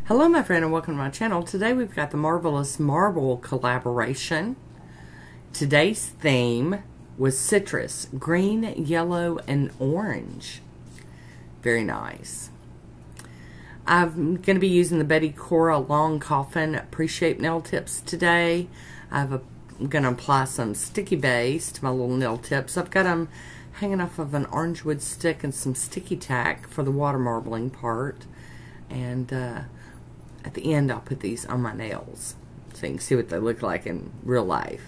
Hello my friend and welcome to my channel. Today we've got the Marvellous Marble collaboration. Today's theme was citrus, green, yellow, and orange. Very nice. I'm going to be using the Betty Cora Long Coffin pre-shaped nail tips today. I'm going to apply some sticky base to my little nail tips. I've got them hanging off of an orange wood stick and some sticky tack for the water marbling part. And at the end, I'll put these on my nails so you can see what they look like in real life.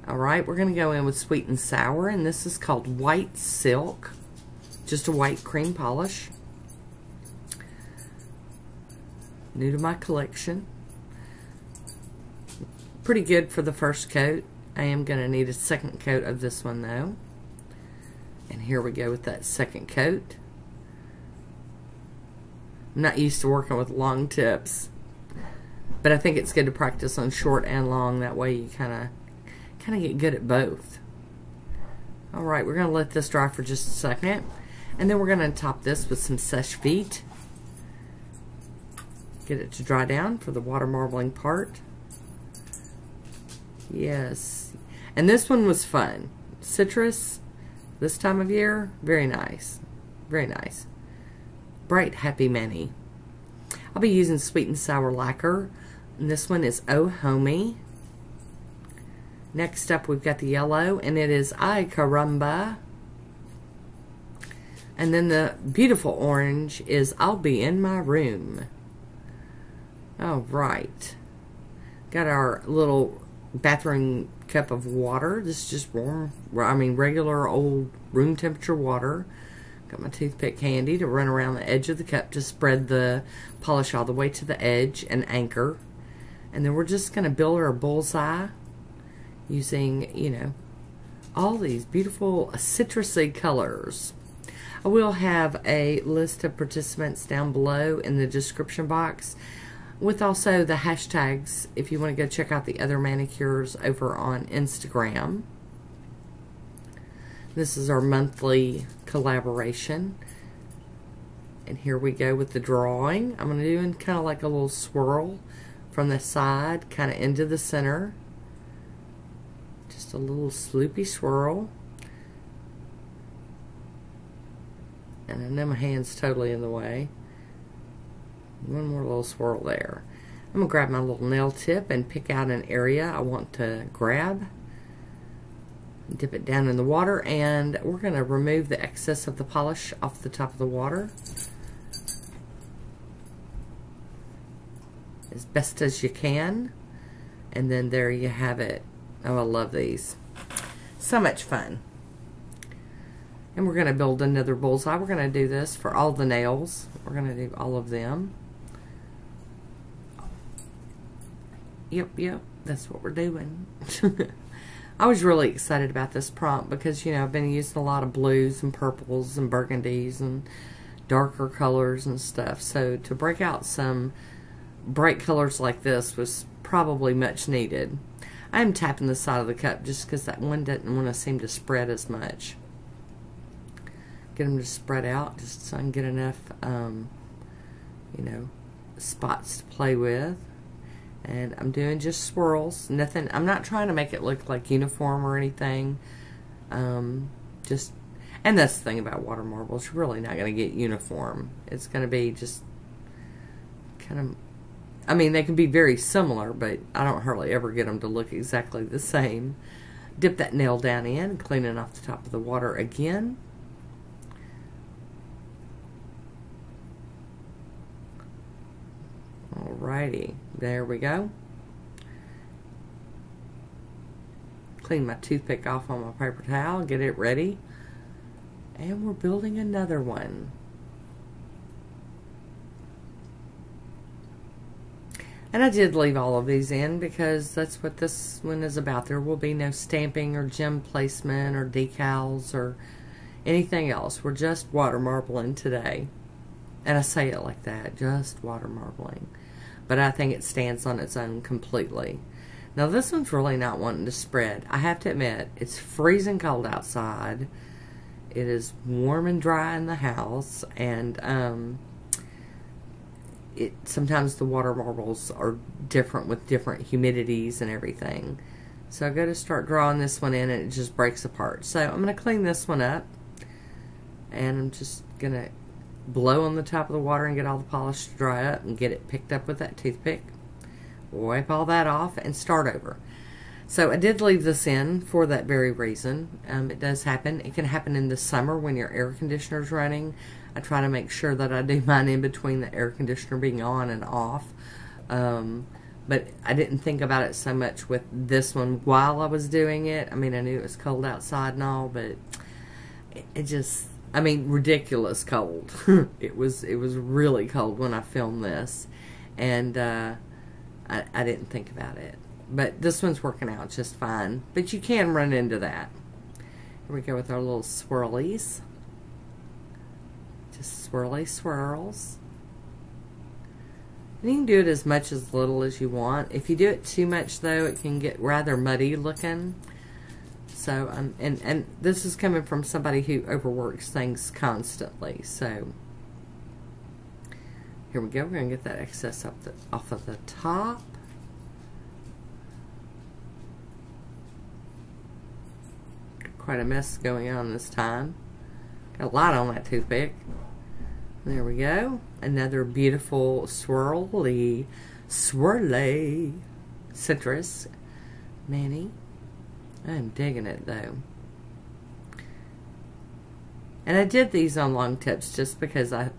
Alright, we're going to go in with Sweet and Sour, and this is called White Silk. Just a white cream polish. New to my collection. Pretty good for the first coat. I am going to need a second coat of this one though. And here we go with that second coat. I'm not used to working with long tips, but I think it's good to practice on short and long. That way you kind of get good at both. Alright, we're going to let this dry for just a second, and then we're going to top this with some Sèche Vite. Get it to dry down for the water marbling part. Yes, and this one was fun. Citrus, this time of year, very nice. Very nice. Bright Happy Mani. I'll be using Sweet and Sour lacquer, and this one is Oh Homey. Next up we've got the yellow, and it is Ay Caramba. And then the beautiful orange is I'll Be in My Room. Alright, got our little bathroom cup of water. This is just warm, regular old room temperature water. Got my toothpick handy to run around the edge of the cup to spread the polish all the way to the edge and anchor. And then we're just going to build our bullseye using, you know, all these beautiful citrusy colors. I will have a list of participants down below in the description box, with also the hashtags if you want to go check out the other manicures over on Instagram. This is our monthly collaboration. And here we go with the drawing. I'm going to do kind of like a little swirl from the side, kind of into the center. Just a little sloopy swirl. And I know my hand's totally in the way. One more little swirl there. I'm going to grab my little nail tip and pick out an area I want to grab. Dip it down in the water, and we're going to remove the excess of the polish off the top of the water as best as you can. And then there you have it. Oh, I love these. So much fun. And we're going to build another bullseye. We're going to do this for all the nails. We're going to do all of them. Yep, that's what we're doing. I was really excited about this prompt because, you know, I've been using a lot of blues and purples and burgundies and darker colors and stuff. So to break out some bright colors like this was probably much needed. I am tapping the side of the cup just because that one doesn't want to seem to spread as much. Get them to spread out just so I can get enough, you know, spots to play with. And I'm doing just swirls. Nothing. I'm not trying to make it look like uniform or anything. And that's the thing about water marbles. You're really not going to get uniform. It's going to be just kind of, they can be very similar, but I don't hardly ever get them to look exactly the same. Dip that nail down in and clean it off the top of the water again. Alrighty, there we go. Clean my toothpick off on my paper towel, get it ready. And we're building another one. And I did leave all of these in because that's what this one is about. There will be no stamping or gem placement or decals or anything else. We're just water marbling today. And I say it like that, just water marbling. But I think it stands on its own completely. Now this one's really not wanting to spread. I have to admit, it's freezing cold outside. It is warm and dry in the house. And sometimes the water marbles are different with different humidities and everything. So I go to start drawing this one in and it just breaks apart. So I'm going to clean this one up, and I'm just going to blow on the top of the water and get all the polish to dry up and get it picked up with that toothpick. Wipe all that off and start over. So I did leave this in for that very reason. It does happen. It can happen in the summer when your air conditioner is running. I try to make sure that I do mine in between the air conditioner being on and off. But I didn't think about it so much with this one while I was doing it. I mean, I knew it was cold outside and all, but it just, I mean, ridiculous cold. It was really cold when I filmed this, and I didn't think about it. But this one's working out just fine. But you can run into that. Here we go with our little swirlies. Just swirly swirls. And you can do it as much as little as you want. If you do it too much, though, it can get rather muddy looking. So, and this is coming from somebody who overworks things constantly. So, here we go. We're going to get that excess off of the top. Quite a mess going on this time. Got a lot on that toothpick. There we go. Another beautiful swirly citrus mani. I'm digging it though. And I did these on long tips just because I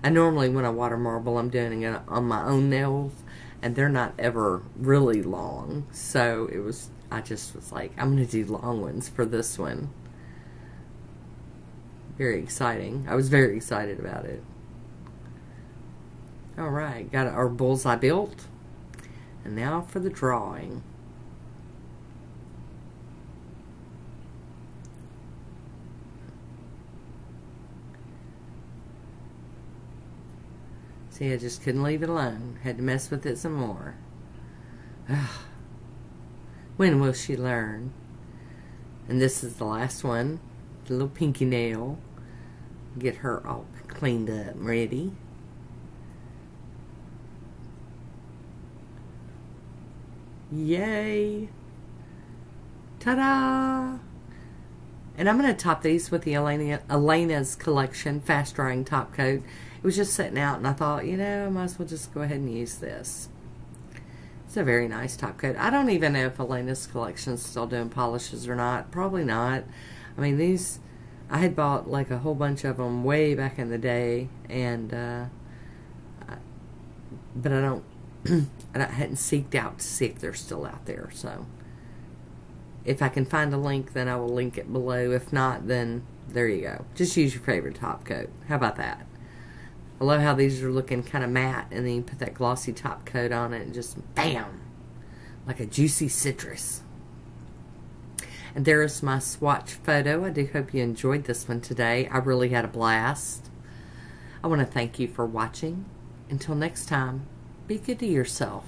normally, when I water marble, I'm doing it on my own nails, and they're not ever really long. So I just was like, I'm going to do long ones for this one. Very exciting. I was very excited about it. Alright, got our bullseye built. And now for the drawing. See, I just couldn't leave it alone. Had to mess with it some more. When will she learn? And this is the last one. The little pinky nail. Get her all cleaned up and ready. Yay! Ta-da! And I'm going to top these with the Elena's Collection Fast Drying Top Coat. It was just sitting out, and I thought, you know, I might as well just go ahead and use this. It's a very nice top coat. I don't even know if Elena's Collection is still doing polishes or not. Probably not. I mean, these, I had bought like a whole bunch of them way back in the day, and but I hadn't seeked out to see if they're still out there. So if I can find a link, then I will link it below. If not, then there you go. Just use your favorite top coat. How about that? I love how these are looking kind of matte, and then you put that glossy top coat on it and just bam, like a juicy citrus. And there is my swatch photo. I do hope you enjoyed this one today. I really had a blast. I want to thank you for watching. Until next time, be good to yourself.